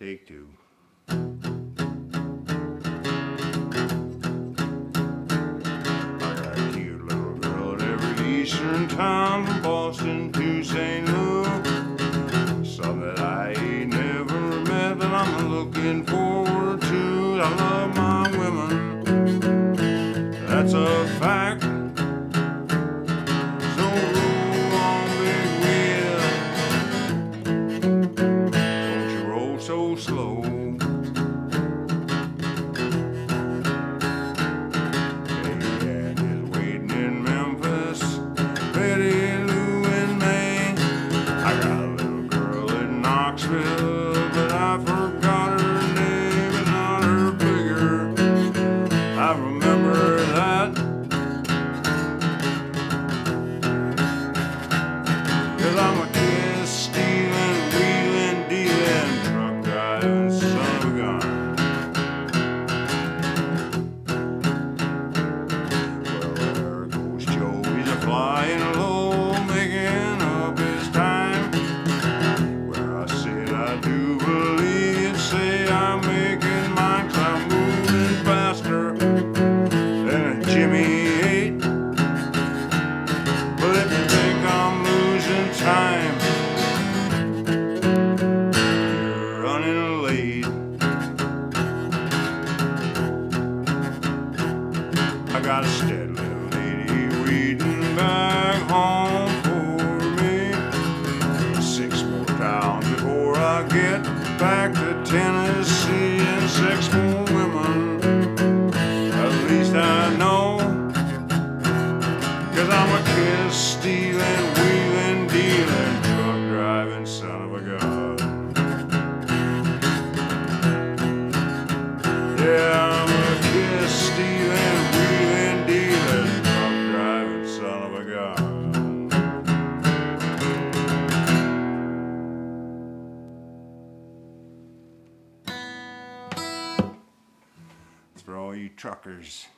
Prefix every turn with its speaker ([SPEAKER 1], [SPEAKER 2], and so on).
[SPEAKER 1] Take two. Eastern time from Boston to St. Louis. Some that I ain't never met that I'm looking forward to. I love my women, that's a fact. So roll on, big wheel, don't you roll so slow. But I forgot her name and not her figure. I remember that, 'cause I'm a kiss stealing, wheeling, dealing, truck driving son of a gun. Well, there goes Joe, he's a flying low, making up his time. I do believe you'd say I'm making mine, 'cause I'm moving faster than Jimmy 8. But if you think I'm losing time, you're running late. I got a steady little lady waiting back home for me. 6 more towns before I get back to Tennessee, and 6 more women, at least I know, 'cause I'm a kiss stealing, wheeling, dealing, truck driving son of a gun. Yeah, I'm a kiss stealing, wheeling, dealing, truck driving son of a gun. For all you truckers.